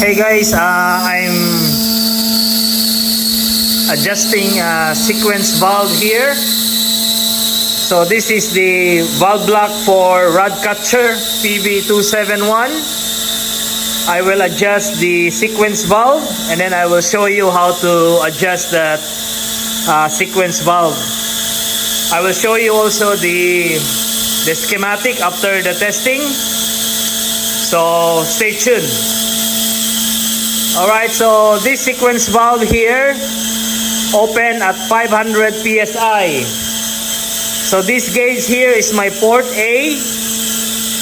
Hey guys, I'm adjusting sequence valve here. So this is the valve block for rod catcher PV271. I will adjust the sequence valve and then I will show you how to adjust that sequence valve. I will show you also the schematic after the testing. So stay tuned. Alright, so this sequence valve here open at 500 psi. So this gauge here is my port A,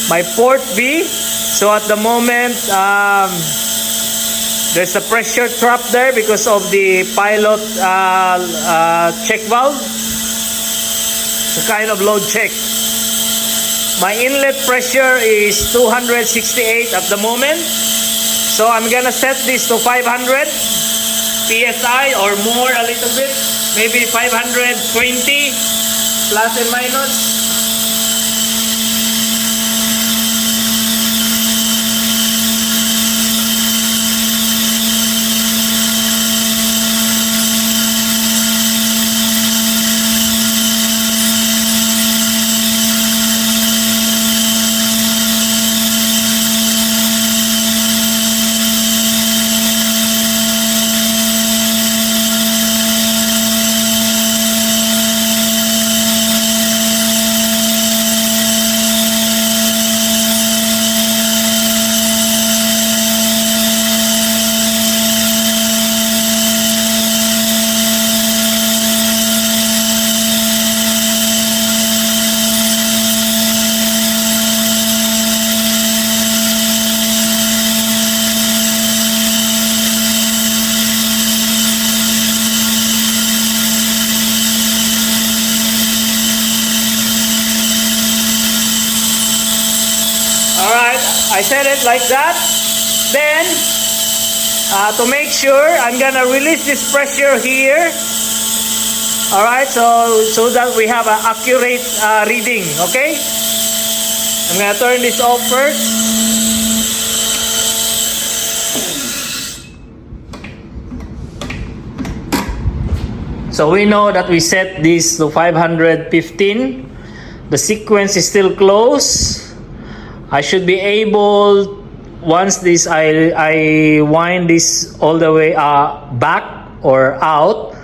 my port B. So at the moment there's a pressure trap there because of the pilot check valve. It's a kind of load check. My inlet pressure is 268 at the moment. So I'm gonna set this to 500 psi or more a little bit, maybe 520 plus and minus. Alright, I set it like that. Then, to make sure, I'm gonna release this pressure here. Alright, so that we have an accurate reading, okay? I'm gonna turn this off first. So we know that we set this to 515. The sequence is still closed. I should be able, once this I wind this all the way back or out,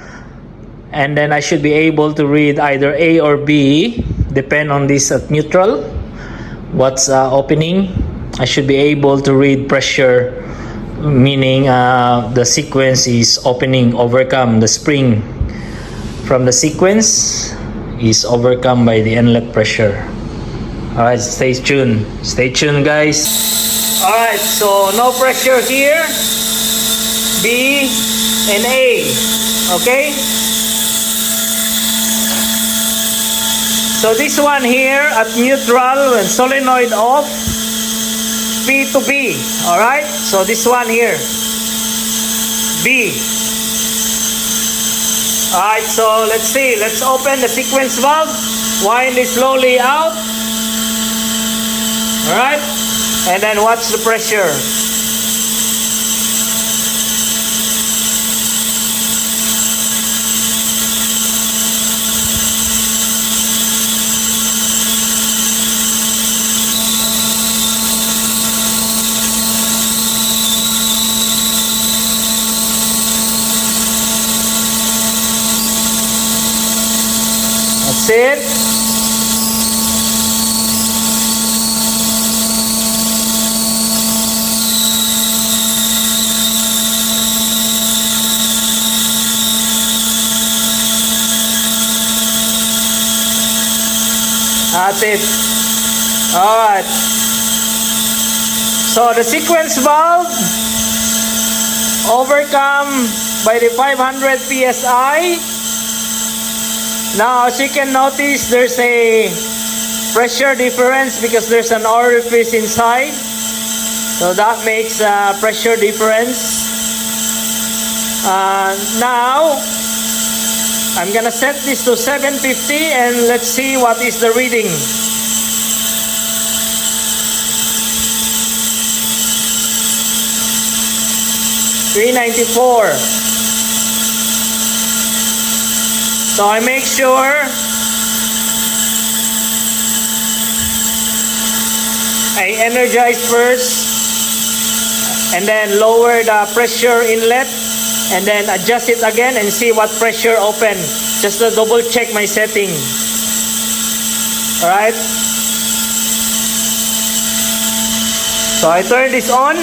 and then I should be able to read either A or B, depend on this at neutral, what's opening. I should be able to read pressure, meaning the sequence is opening, overcome. The spring from the sequence is overcome by the inlet pressure. Alright, stay tuned. Stay tuned, guys. Alright, so no pressure here. B and A. Okay? So this one here at neutral and solenoid off. P to B. Alright? So this one here. B. Alright, so let's see. Let's open the sequence valve. Wind it slowly out. Alright, and then watch the pressure. That's it. That's it. Alright. So the sequence valve overcome by the 500 psi. Now as you can notice, there's a pressure difference because there's an orifice inside. So that makes a pressure difference. Now I'm gonna set this to 750 and let's see what is the reading. 394. So I make sure I energize first and then lower the pressure inlet and then adjust it again and see what pressure open, just to double check my setting. Alright, so I turn this on.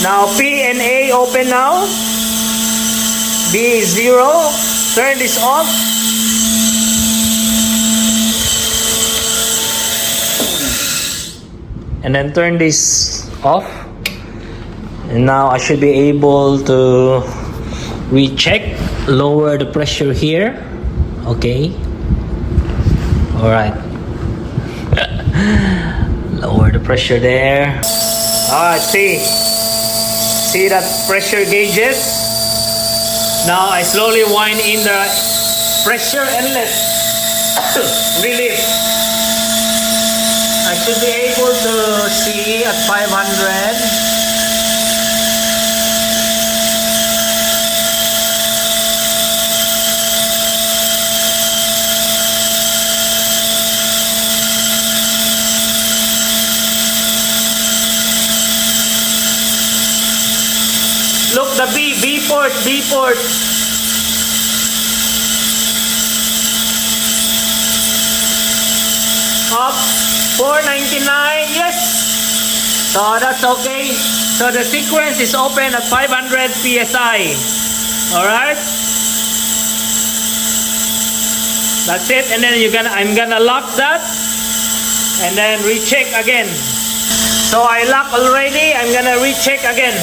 Now P and A open now. B is 0. Turn this off. And then turn this off. And now I should be able to recheck, lower the pressure here. Okay. Alright. Lower the pressure there. Alright, see that pressure gauges? Now I slowly wind in the pressure inlet. Relief. I should be able to see at 500. Look, the B port. Up, 499, yes. So that's okay. So the sequence is open at 500 PSI. Alright. That's it. And then I'm gonna lock that and then recheck again. So I lock already. I'm gonna recheck again.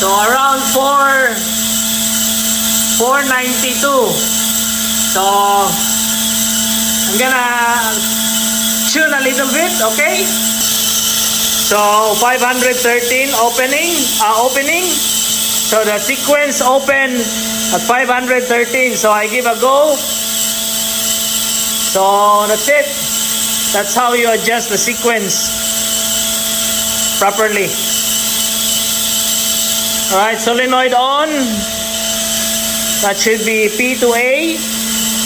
So around 492. So I'm gonna tune a little bit, okay? So 513 opening. So the sequence open at 513. So I give a go. So that's it. That's how you adjust the sequence properly. Alright, solenoid on. That should be P to A.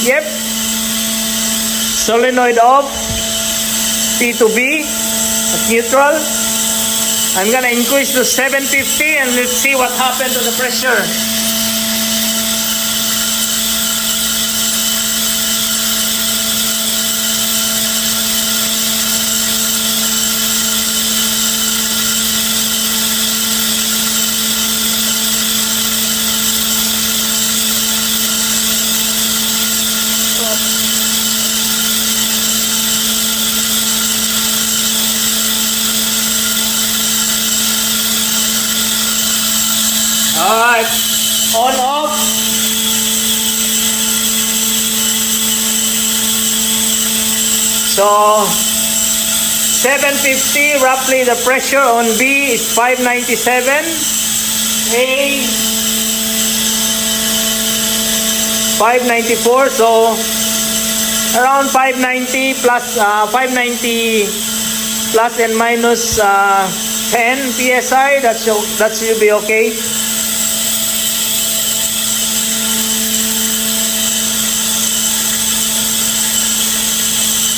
Yep. Solenoid off. P to B. That's neutral. I'm gonna increase to 750 and let's see what happened to the pressure. Alright, on off. So 750 roughly the pressure on B is 597. A 594, so around 590 plus 590 plus and minus 10 psi. That should be okay.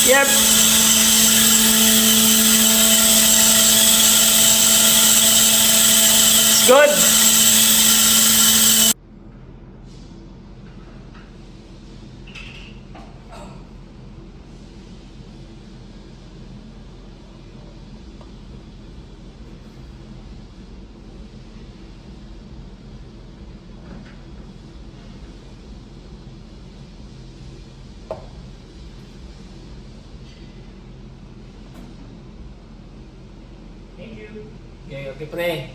Yep. It's good. Thank you. Okay, pre.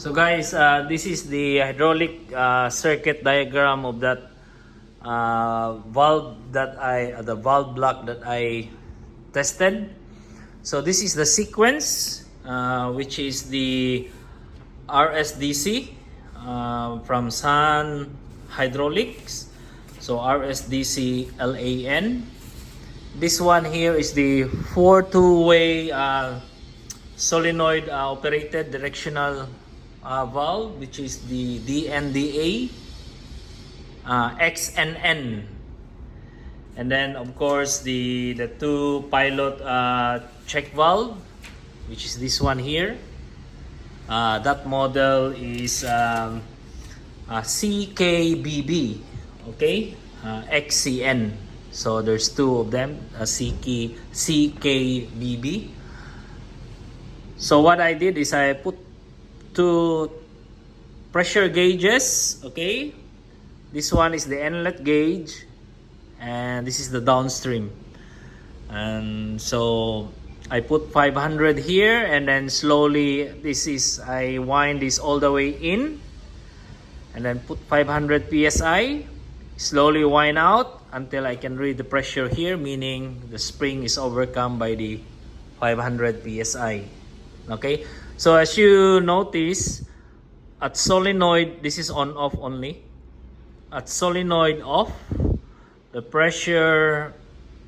So guys, this is the hydraulic circuit diagram of that valve that the valve block that I tested. So this is the sequence, which is the RSDC from Sun Hydraulics. So RSDC LAN. This one here is the 4-2-way solenoid operated directional valve, which is the DNDA XNN. And then of course the two pilot check valve, which is this one here. That model is CKBB, okay, XCN. So there's two of them, CKBB. So what I did is I put two pressure gauges, okay. This one is the inlet gauge, and this is the downstream. And so I put 500 here, and then slowly I wind this all the way in, and then put 500 psi, slowly wind out until I can read the pressure here, meaning the spring is overcome by the 500 psi. Okay, so as you notice, at solenoid, this is on off only. At solenoid off, the pressure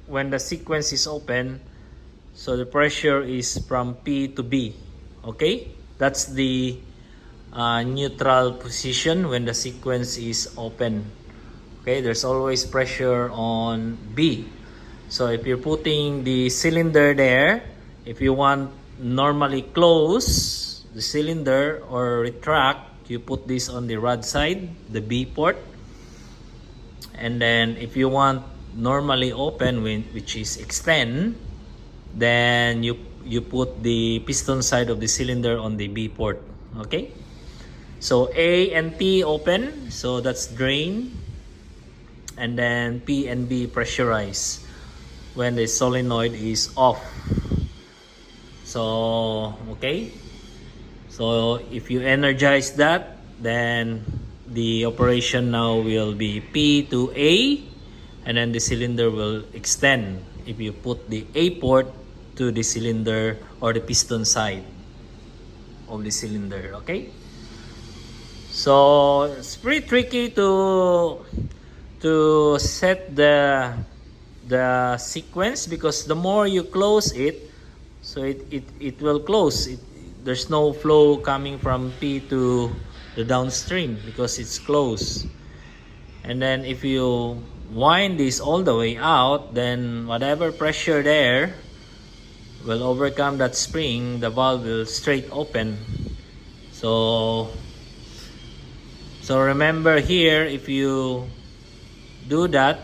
when the sequence is open, so the pressure is from P to B. Okay, that's the neutral position when the sequence is open. Okay, there's always pressure on B. So if you're putting the cylinder there, if you want normally close the cylinder or retract, you put this on the rod side, the B port. And then if you want normally open, which is extend, then you put the piston side of the cylinder on the B port. Okay, so A and P open, so that's drain, and then P and B pressurize when the solenoid is off. So okay, so if you energize that, then the operation now will be P to A, and then the cylinder will extend if you put the A port to the cylinder or the piston side of the cylinder. Okay, so it's pretty tricky to set the sequence, because the more you close it, so it will close. There's no flow coming from P to the downstream because it's closed. And then if you wind this all the way out, then whatever pressure there will overcome that spring, the valve will straight open. So remember here, if you do that,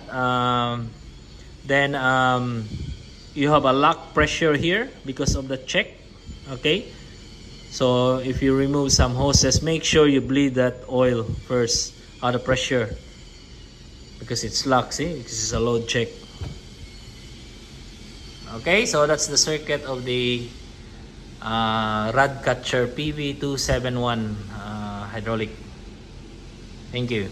then you have a lock pressure here because of the check. Okay, so if you remove some hoses, make sure you bleed that oil first out of pressure, because it's locked. See, this is a load check. Okay, so that's the circuit of the rod catcher PV271 hydraulic. Thank you.